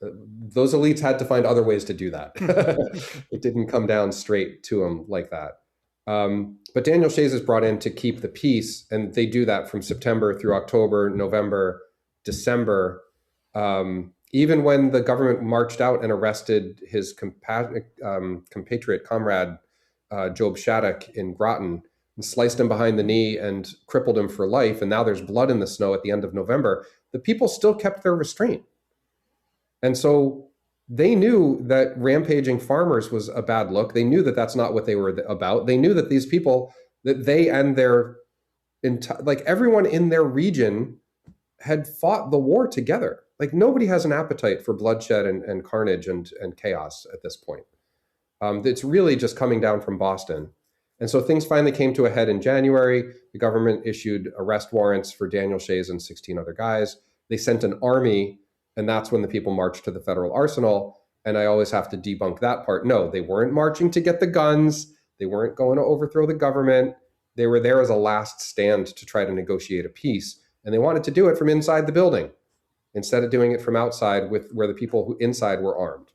B: those elites had to find other ways to do that. It didn't come down straight to them like that. But Daniel Shays is brought in to keep the peace, and they do that from September through October, November, December. Even when the government marched out and arrested his compatriot comrade, Job Shattuck, in Groton, and sliced him behind the knee and crippled him for life, and now there's blood in the snow at the end of November, the people still kept their restraint. And so they knew that rampaging farmers was a bad look. They knew that that's not what they were about. They knew that these people, that they and everyone in their region had fought the war together. Like, nobody has an appetite for bloodshed and carnage and chaos at this point. It's really just coming down from Boston. And so things finally came to a head in January. The government issued arrest warrants for Daniel Shays and 16 other guys. They sent an army, and that's when the people marched to the federal arsenal. And I always have to debunk that part. No, they weren't marching to get the guns. They weren't going to overthrow the government. They were there as a last stand to try to negotiate a peace. And they wanted to do it from inside the building instead of doing it from outside, where the people who inside were armed,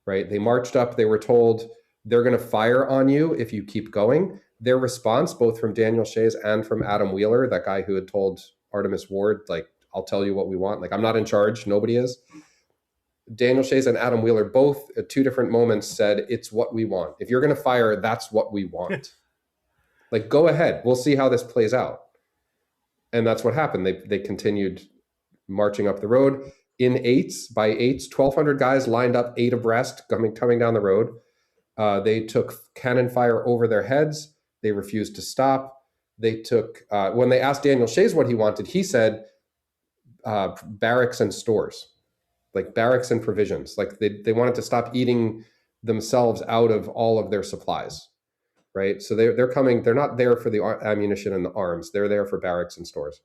B: right? They marched up. They were told, they're going to fire on you if you keep going. Their response, both from Daniel Shays and from Adam Wheeler, that guy who had told Artemus Ward, like, I'll tell you what we want. Like, I'm not in charge. Nobody is. Daniel Shays and Adam Wheeler both at two different moments said, it's what we want. If you're going to fire, that's what we want. Like, go ahead. We'll see how this plays out. And that's what happened. They continued marching up the road in eights, by eights, 1,200 guys lined up 8 abreast coming down the road. They took cannon fire over their heads. They refused to stop. They took, when they asked Daniel Shays what he wanted, he said, barracks and stores, like barracks and provisions. Like, they wanted to stop eating themselves out of all of their supplies, right? So they're coming, they're not there for the ammunition and the arms. They're there for barracks and stores.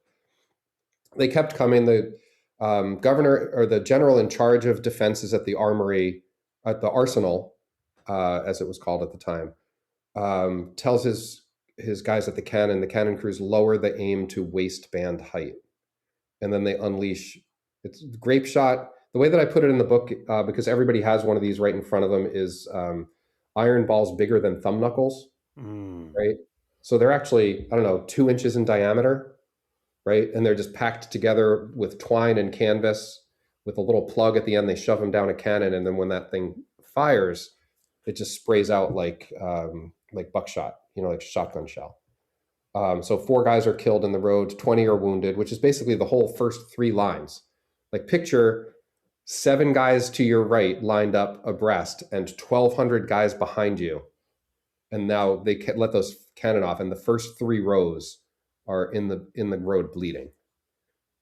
B: They kept coming. The governor, or the general in charge of defenses at the armory, at the arsenal, as it was called at the time, tells his guys at the cannon crews lower the aim to waistband height. And then they unleash. It's grape shot. The way that I put it in the book, because everybody has one of these right in front of them, is iron balls bigger than thumb knuckles, right? So they're actually, 2 inches in diameter, right? And they're just packed together with twine and canvas with a little plug at the end. They shove them down a cannon, and then when that thing fires, it just sprays out like buckshot, like shotgun shell. So 4 guys are killed in the road, 20 are wounded, which is basically the whole first 3 lines. Like, picture 7 guys to your right lined up abreast and 1,200 guys behind you. And now they let those cannon off, and the first 3 rows are in the road bleeding,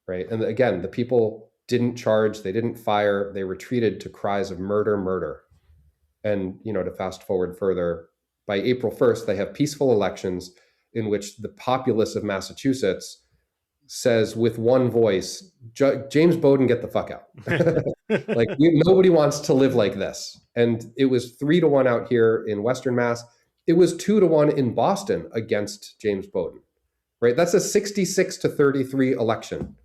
B: right? And again, the people didn't charge, they didn't fire, they retreated to cries of murder, murder. And, to fast forward further, by April 1st, they have peaceful elections in which the populace of Massachusetts says with one voice, James Bowdoin, get the fuck out. Like, nobody wants to live like this. And it was 3-1 out here in Western Mass. It was 2-1 in Boston against James Bowdoin, right? That's a 66-33 election.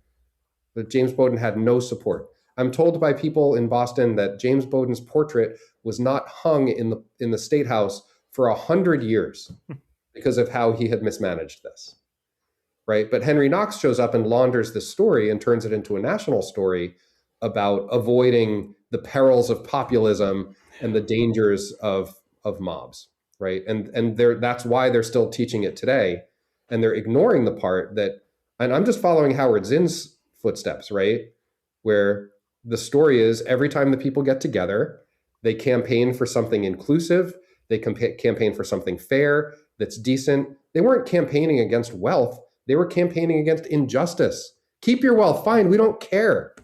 B: But James Bowdoin had no support. I'm told by people in Boston that James Bowdoin's portrait was not hung in the state house for 100 years because of how he had mismanaged this, right? But Henry Knox shows up and launders this story and turns it into a national story about avoiding the perils of populism and the dangers of mobs, right? And that's why they're still teaching it today, and they're ignoring the part that, and I'm just following Howard Zinn's footsteps, right? Where the story is every time the people get together, they campaign for something inclusive, they campaign for something fair, that's decent. They weren't campaigning against wealth, they were campaigning against injustice. Keep your wealth, fine, we don't care.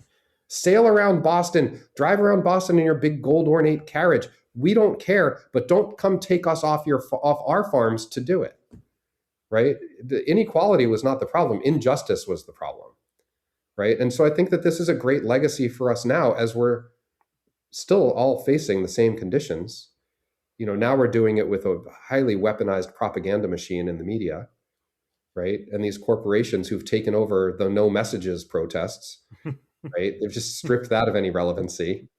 B: Sail around Boston, drive around Boston in your big gold ornate carriage. We don't care, but don't come take us off our farms to do it, right? The inequality was not the problem. Injustice was the problem, right? And so I think that this is a great legacy for us now as we're still all facing the same conditions. Now we're doing it with a highly weaponized propaganda machine in the media, right? And these corporations who've taken over the no messages protests, right? They've just stripped that of any relevancy.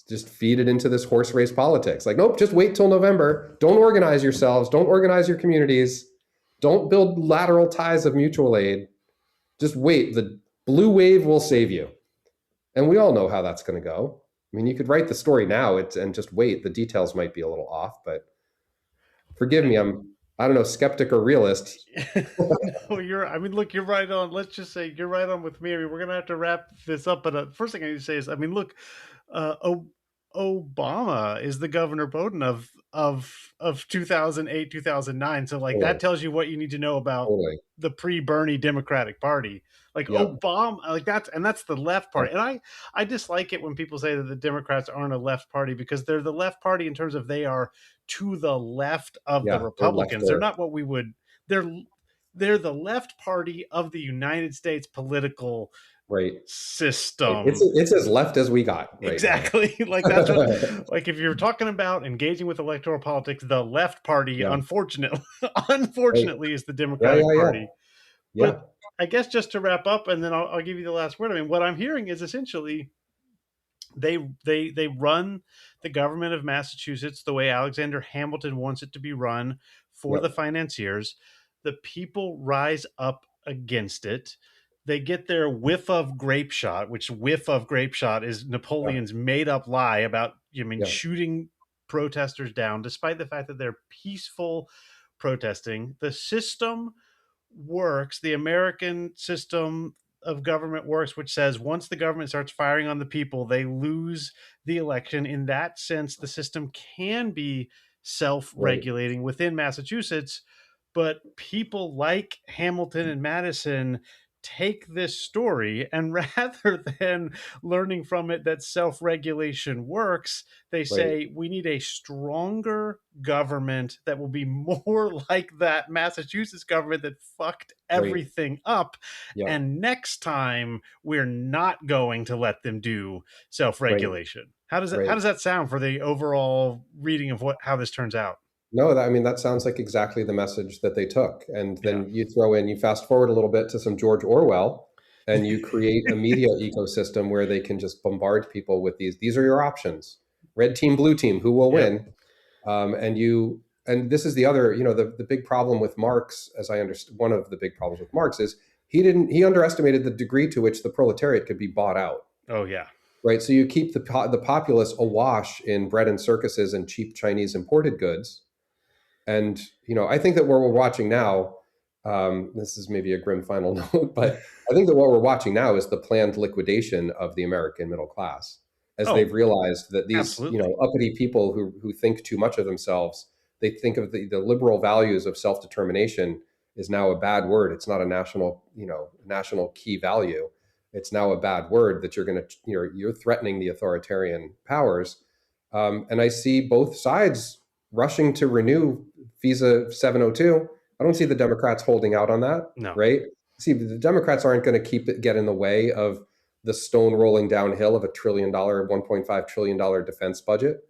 B: Just feed it into this horse race politics. Like, nope, just wait till November. Don't organize yourselves. Don't organize your communities. Don't build lateral ties of mutual aid. Just wait. The blue wave will save you. And we all know how that's going to go. I mean, you could write the story now and just wait. The details might be a little off, but forgive me. I don't know, skeptic or realist.
A: No, look, you're right on. Let's just say you're right on with me. I mean, we're going to have to wrap this up. But first thing I need to say is, look, Obama is the Governor Bowden of 2008, 2009. So like that tells you what you need to know about the pre-Bernie Democratic Party. Like Obama, like that's the left party. And I dislike it when people say that the Democrats aren't a left party, because they're the left party in terms of they are to the left of the Republicans. They're not what we would, they're the left party of the United States political system.
B: It's as left as we got.
A: Right, exactly. Like that's what, like if you're talking about engaging with electoral politics, the left party, unfortunately, is the Democratic Party. Yeah. But I guess just to wrap up, and then I'll give you the last word. I mean, what I'm hearing is essentially they run the government of Massachusetts the way Alexander Hamilton wants it to be run for the financiers. The people rise up against it. They get their whiff of grape shot, which whiff of grape shot is Napoleon's made up lie about, shooting protesters down, despite the fact that they're peaceful protesting. The system works. The American system of government works, which says once the government starts firing on the people, they lose the election. In that sense, the system can be self-regulating within Massachusetts, but people like Hamilton and Madison take this story, and rather than learning from it that self-regulation works, they say we need a stronger government that will be more like that Massachusetts government that fucked everything up. And next time we're not going to let them do self-regulation. How does that sound for the overall reading of how this turns out?
B: No, that sounds like exactly the message that they took. And then you fast forward a little bit to some George Orwell, and you create a media ecosystem where they can just bombard people with these are your options. Red team, blue team, who will win? And this is the other, the big problem with Marx, as I understand, one of the big problems with Marx is he underestimated the degree to which the proletariat could be bought out.
A: Oh, yeah.
B: Right. So you keep the populace awash in bread and circuses and cheap Chinese imported goods. And, I think that what we're watching now, this is maybe a grim final note, but I think that what we're watching now is the planned liquidation of the American middle class, as they've realized that these, uppity people who think too much of themselves, they think of the liberal values of self-determination is now a bad word. It's not a national key value. It's now a bad word that you're threatening the authoritarian powers. And I see both sides rushing to renew FISA 702. I don't see the Democrats holding out on that. No. Right? See, the Democrats aren't going to get in the way of the stone rolling downhill of $1 trillion, $1.5 trillion defense budget.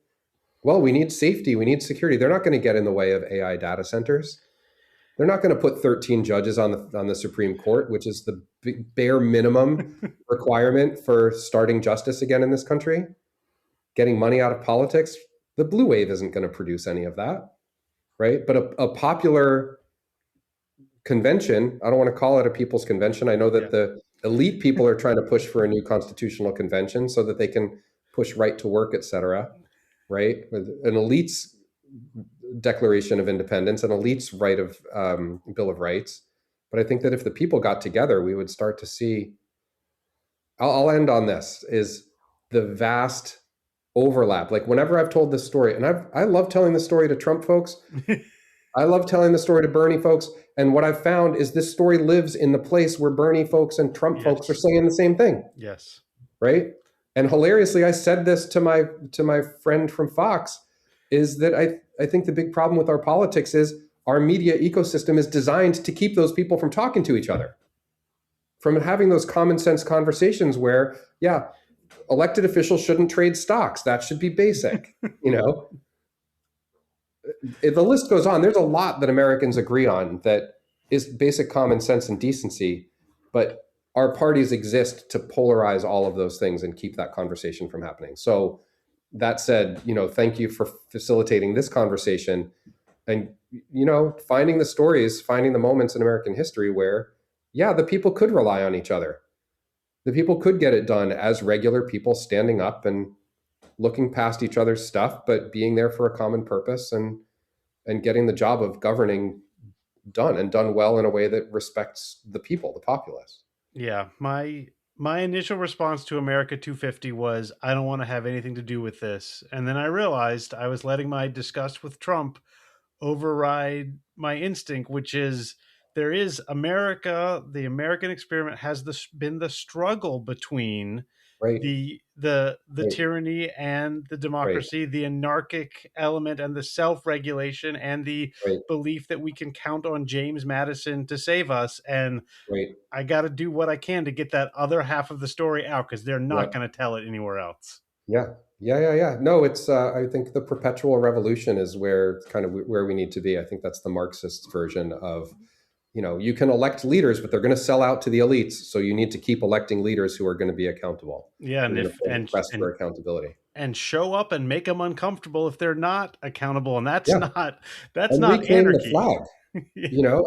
B: Well, we need safety. We need security. They're not going to get in the way of AI data centers. They're not going to put 13 judges on the Supreme Court, which is the bare minimum requirement for starting justice again in this country. Getting money out of politics. The blue wave isn't going to produce any of that, right? But a popular convention, I don't want to call it a people's convention. I know that the elite people are trying to push for a new constitutional convention so that they can push right to work, et cetera, right? With an elite's Declaration of Independence, an elite's right of Bill of Rights. But I think that if the people got together, we would start to see. I'll end on this: is the vast overlap. Like whenever I've told this story, and I love telling the story to Trump folks. I love telling the story to Bernie folks. And what I've found is this story lives in the place where Bernie folks and Trump folks are saying the same thing.
A: Yes.
B: Right. And hilariously, I said this to my friend from Fox, is that I think the big problem with our politics is our media ecosystem is designed to keep those people from talking to each other, from having those common sense conversations where, yeah, elected officials shouldn't trade stocks. That should be basic, The list goes on. There's a lot that Americans agree on that is basic common sense and decency, but our parties exist to polarize all of those things and keep that conversation from happening. So that said, thank you for facilitating this conversation and, finding the stories, finding the moments in American history where, yeah, the people could rely on each other. The people could get it done as regular people standing up and looking past each other's stuff, but being there for a common purpose and getting the job of governing done and done well in a way that respects the people, the populace.
A: Yeah. My initial response to America 250 was, I don't want to have anything to do with this. And then I realized I was letting my disgust with Trump override my instinct, which is there is America. The American experiment has been the struggle between
B: Right.
A: the
B: Right.
A: tyranny and the democracy, the anarchic element and the self-regulation and the belief that we can count on James Madison to save us. And I got to do what I can to get that other half of the story out because they're not going to tell it anywhere else.
B: Yeah. No, it's, I think the perpetual revolution is where we need to be. I think that's the Marxist version of, you can elect leaders, but they're going to sell out to the elites. So you need to keep electing leaders who are going to be accountable.
A: Yeah. And
B: for accountability.
A: And show up and make them uncomfortable if they're not accountable. And that's not
B: reclaim
A: anarchy.
B: The flag.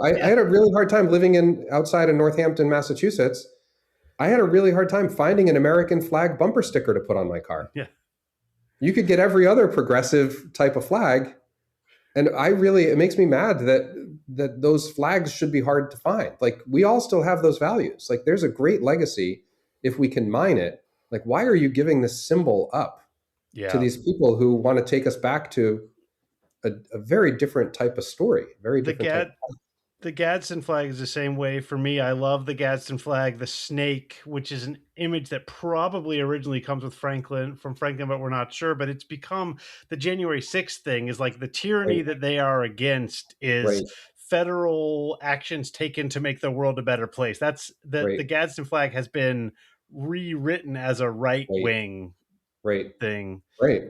B: I had a really hard time living outside of Northampton, Massachusetts. I had a really hard time finding an American flag bumper sticker to put on my car.
A: Yeah.
B: You could get every other progressive type of flag. And it makes me mad that those flags should be hard to find. Like we all still have those values. Like there's a great legacy if we can mine it. Like, why are you giving this symbol up to these people who want to take us back to a very different type of story? Very different.
A: The Gadsden flag is the same way for me. I love the Gadsden flag, the snake, which is an image that probably originally comes from Franklin, but we're not sure. But it's become the January 6th thing is like the tyranny that they are against is federal actions taken to make the world a better place. That's the Gadsden flag has been rewritten as a right wing thing.
B: Right.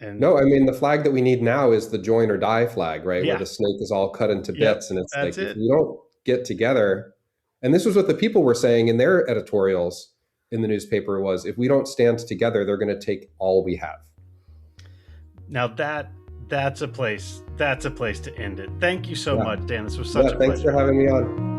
B: And no, I mean, the flag that we need now is the join or die flag, right? Where the snake is all cut into bits. And it's like, if we don't get together, and this was what the people were saying in their editorials in the newspaper was, if we don't stand together, they're going to take all we have.
A: Now that's a place to end it. Thank you so much, Dan. This was such a pleasure.
B: Thanks for having me on.